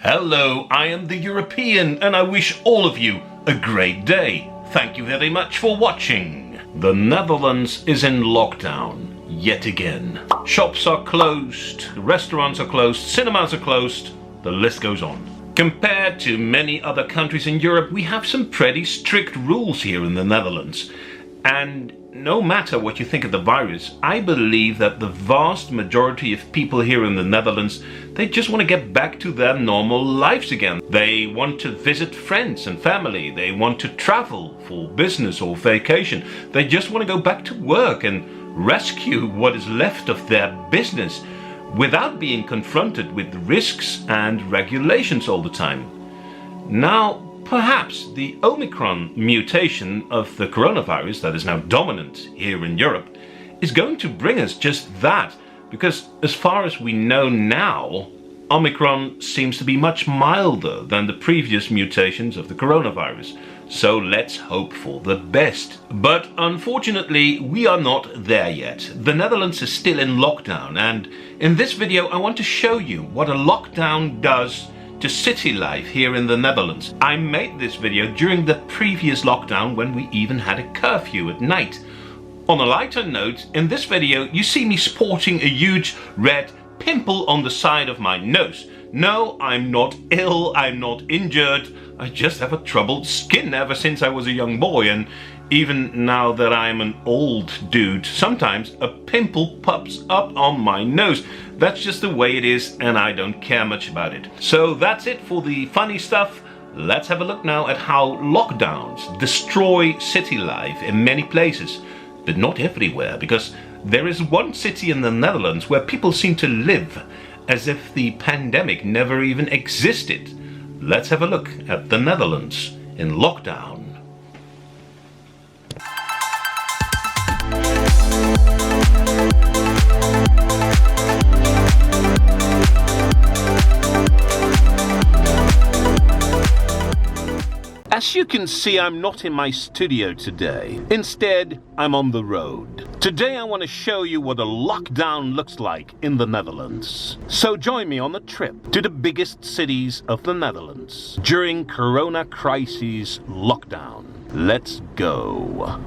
Hello, I am the European and I wish all of you a great day. Thank you very much for watching. The Netherlands is in lockdown yet again. Shops are closed, restaurants are closed, cinemas are closed, the list goes on. Compared to many other countries in Europe, we have some pretty strict rules here in the Netherlands. And no matter what you think of the virus, I believe that the vast majority of people here in the Netherlands, they just want to get back to their normal lives again. They want to visit friends and family. They want to travel for business or vacation. They just want to go back to work and rescue what is left of their business without being confronted with risks and regulations all the time. Now, perhaps the Omicron mutation of the coronavirus that is now dominant here in Europe is going to bring us just that, because as far as we know now, Omicron seems to be much milder than the previous mutations of the coronavirus. So let's hope for the best. But unfortunately, we are not there yet. The Netherlands is still in lockdown, and in this video I want to show you what a lockdown does to city life here in the Netherlands. I made this video during the previous lockdown when we even had a curfew at night. On a lighter note, in this video you see me sporting a huge red pimple on the side of my nose. No, I'm not ill, I'm not injured, I just have a troubled skin ever since I was a young boy, and even now that I'm an old dude, sometimes a pimple pops up on my nose. That's just the way it is, and I don't care much about it. So that's it for the funny stuff. Let's have a look now at how lockdowns destroy city life in many places, but not everywhere, because there is one city in the Netherlands where people seem to live as if the pandemic never even existed. Let's have a look at the Netherlands in lockdown. As you can see, I'm not in my studio today. Instead, I'm on the road. Today I want to show you what a lockdown looks like in the Netherlands. So join me on a trip to the biggest cities of the Netherlands during Corona crisis lockdown. Let's go.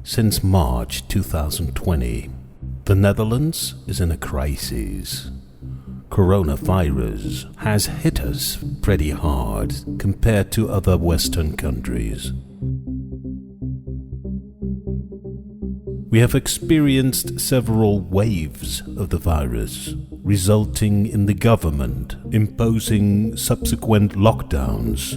Since March 2020, the Netherlands is in a crisis. Coronavirus has hit us pretty hard compared to other Western countries. We have experienced several waves of the virus, resulting in the government imposing subsequent lockdowns.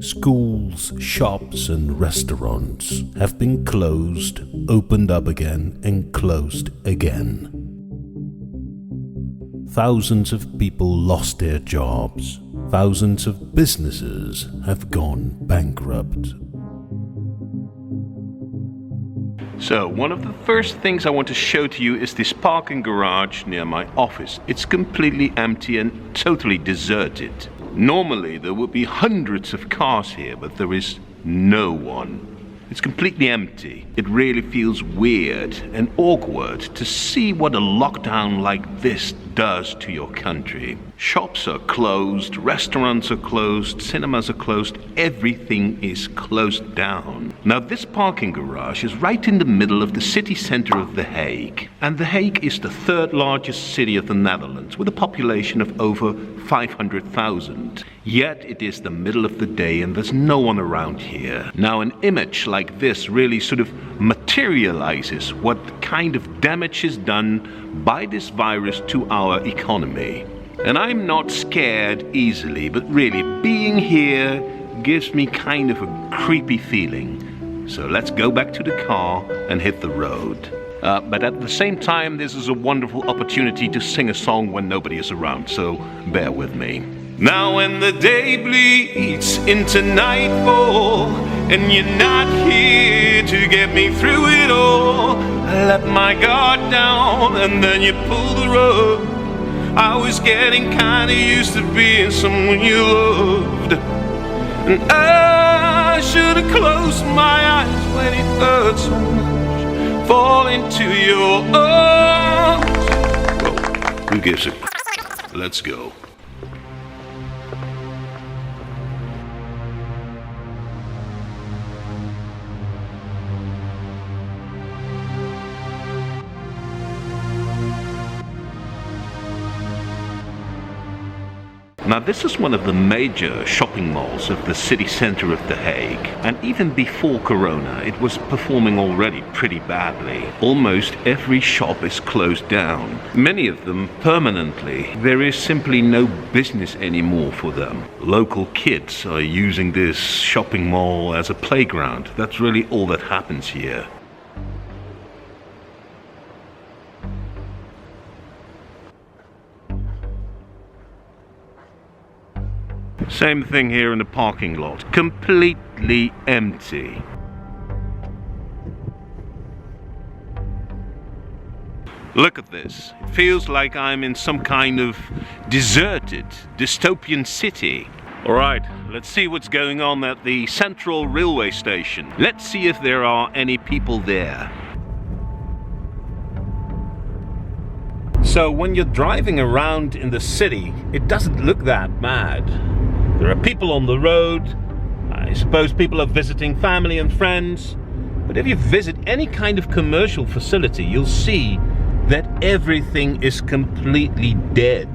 Schools, shops and restaurants have been closed, opened up again and closed again. Thousands of people lost their jobs. Thousands of businesses have gone bankrupt. So, one of the first things I want to show to you is this parking garage near my office. It's completely empty and totally deserted. Normally there would be hundreds of cars here, but there is no one. It's completely empty. It really feels weird and awkward to see what a lockdown like this does to your country. Shops are closed, restaurants are closed, cinemas are closed, everything is closed down. Now this parking garage is right in the middle of the city center of The Hague. And The Hague is the third largest city of the Netherlands with a population of over 500,000. Yet it is the middle of the day and there's no one around here. Now an image like this really sort of materializes what kind of damage is done by this virus to our economy. And I'm not scared easily, but really being here gives me kind of a creepy feeling. So let's go back to the car and hit the road. But at the same time, this is a wonderful opportunity to sing a song when nobody is around, so bear with me. Now when the day bleeds into nightfall and you're not here to get me through it all, I let my guard down and then you pull the rug. I was getting kinda used to being someone you loved, and I should've closed my eyes when it hurt so much. Fall into your arms. Well, who gives a? Let's go. Now this is one of the major shopping malls of the city center of The Hague, and even before Corona it was performing already pretty badly. Almost every shop is closed down, many of them permanently. There is simply no business anymore for them. Local kids are using this shopping mall as a playground. That's really all that happens here. Same thing here in the parking lot, completely empty. Look at this. It feels like I'm in some kind of deserted, dystopian city. Alright, let's see what's going on at the central railway station. Let's see if there are any people there. So when you're driving around in the city, it doesn't look that bad. There are people on the road. I suppose people are visiting family and friends. But if you visit any kind of commercial facility, you'll see that everything is completely dead.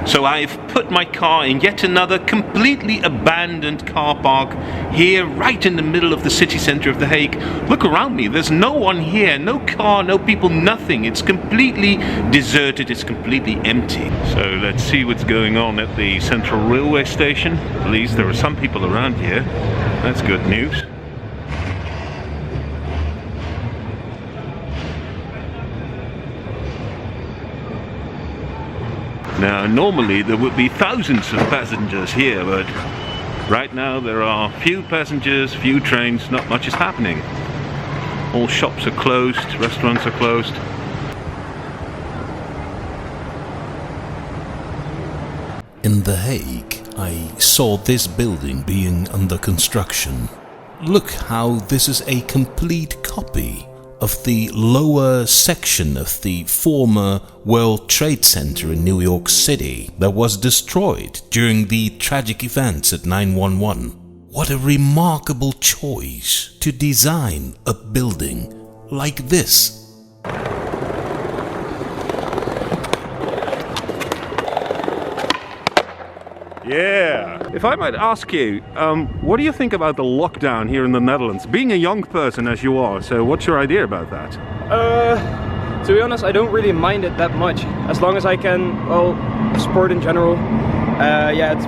So I've put my car in yet another completely abandoned car park here right in the middle of the city center of The Hague. Look around me, there's no one here, no car, no people, nothing. It's completely deserted, it's completely empty. So let's see what's going on at the central railway station. At least there are some people around here. That's good news. Now, normally there would be thousands of passengers here, but right now there are few passengers, few trains, not much is happening. All shops are closed, restaurants are closed. In The Hague, I saw this building being under construction. Look how this is a complete copy of the lower section of the former World Trade Center in New York City that was destroyed during the tragic events at 9/11. What a remarkable choice to design a building like this. Yeah. If I might ask you, what do you think about the lockdown here in the Netherlands? Being a young person as you are, so what's your idea about that? To be honest, I don't really mind it that much. As long as I can, well, sport in general. Yeah, it's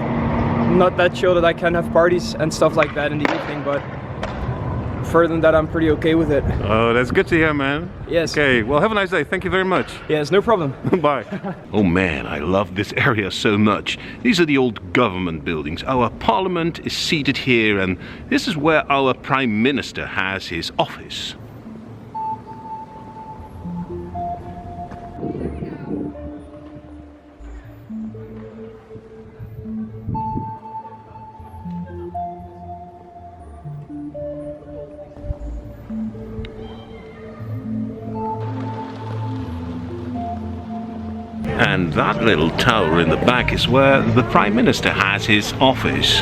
not that chill that I can have parties and stuff like that in the evening, but further than that, I'm pretty okay with it. Oh, that's good to hear, man. Yes. Okay, well, have a nice day. Thank you very much. Yes, no problem. Bye. Oh man, I love this area so much. These are the old government buildings. Our parliament is seated here, and this is where our prime minister has his office. And that little tower in the back is where the Prime Minister has his office.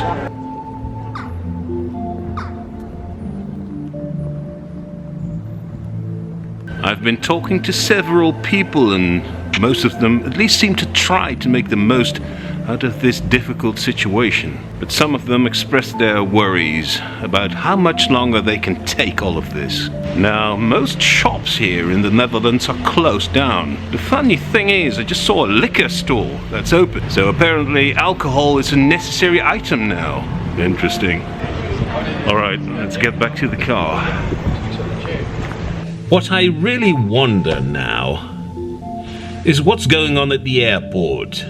I've been talking to several people, and most of them at least seem to try to make the most out of this difficult situation. But some of them expressed their worries about how much longer they can take all of this. Now, most shops here in the Netherlands are closed down. The funny thing is, I just saw a liquor store that's open. So apparently alcohol is a necessary item now. Interesting. Alright, let's get back to the car. What I really wonder now is what's going on at the airport.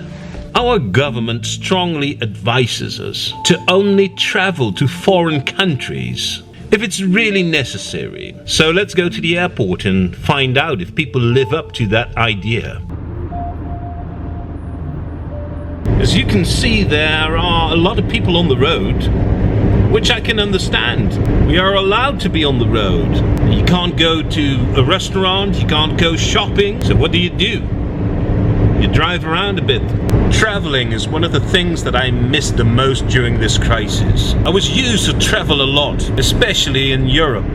Our government strongly advises us to only travel to foreign countries if it's really necessary. So let's go to the airport and find out if people live up to that idea. As you can see, there are a lot of people on the road, which I can understand. We are allowed to be on the road. You can't go to a restaurant, you can't go shopping, so what do? You You drive around a bit. Traveling is one of the things that I miss the most during this crisis. I was used to travel a lot, especially in Europe,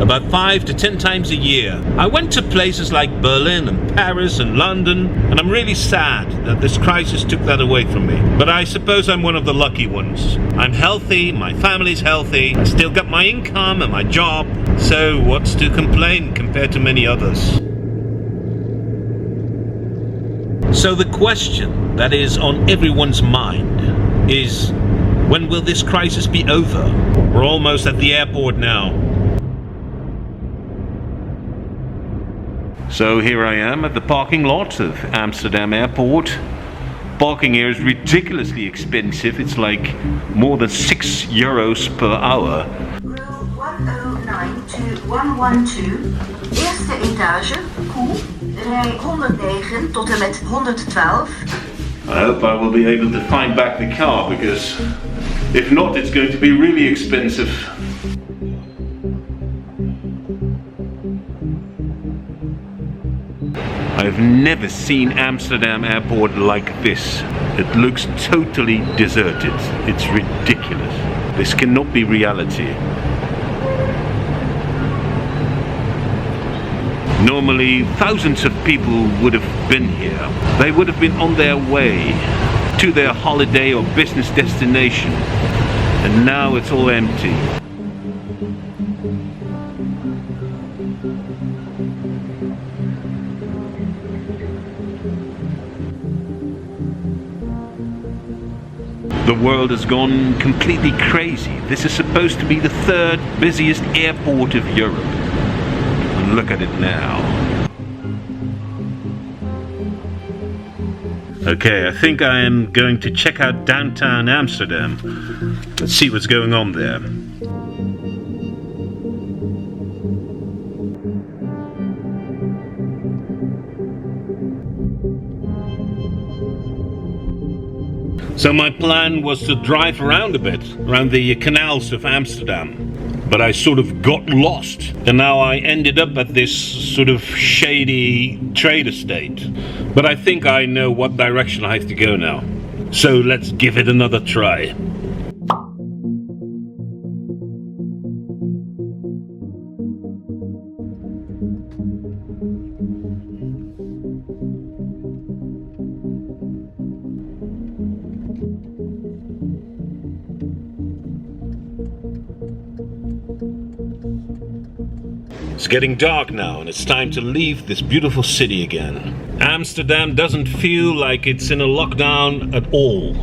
about 5 to 10 times a year. I went to places like Berlin and Paris and London, and I'm really sad that this crisis took that away from me. But I suppose I'm one of the lucky ones. I'm healthy, my family's healthy, I still got my income and my job, so what's to complain compared to many others? So the question that is on everyone's mind is, when will this crisis be over? We're almost at the airport now. So here I am at the parking lot of Amsterdam airport. Parking here is ridiculously expensive. It's like more than €6 per hour. Row 109 to 112, eerste etage, koel, rij 109 tot en met 112. I hope I will be able to find back the car, because if not, it's going to be really expensive. I've never seen Amsterdam airport like this. It looks totally deserted. It's ridiculous. This cannot be reality. Normally, thousands of people would have been here. They would have been on their way to their holiday or business destination. And now it's all empty. The world has gone completely crazy. This is supposed to be the third busiest airport of Europe. And look at it now. Okay, I think I am going to check out downtown Amsterdam. Let's see what's going on there. So my plan was to drive around a bit, around the canals of Amsterdam. But I sort of got lost, and now I ended up at this sort of shady trade estate. But I think I know what direction I have to go now. So let's give it another try. It's getting dark now, and it's time to leave this beautiful city again. Amsterdam doesn't feel like it's in a lockdown at all.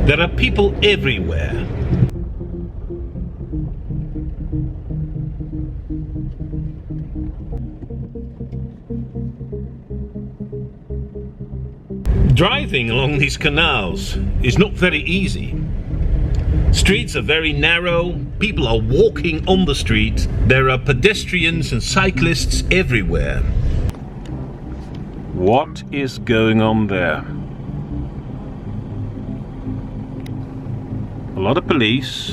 There are people everywhere. Driving along these canals is not very easy. Streets are very narrow, people are walking on the street, there are pedestrians and cyclists everywhere. What is going on there? A lot of police.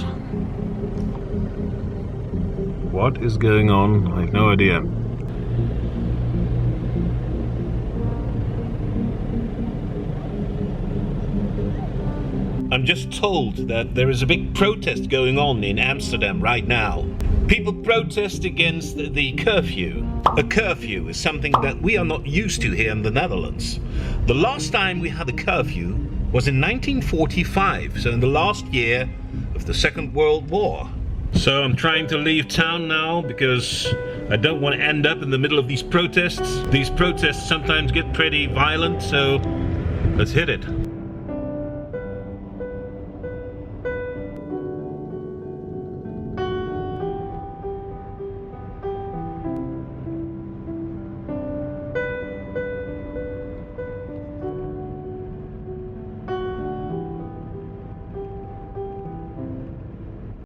What is going on? I have no idea. I'm just told that there is a big protest going on in Amsterdam right now. People protest against the curfew. A curfew is something that we are not used to here in the Netherlands. The last time we had a curfew was in 1945, so in the last year of the Second World War. So I'm trying to leave town now because I don't want to end up in the middle of these protests. These protests sometimes get pretty violent, so let's hit it.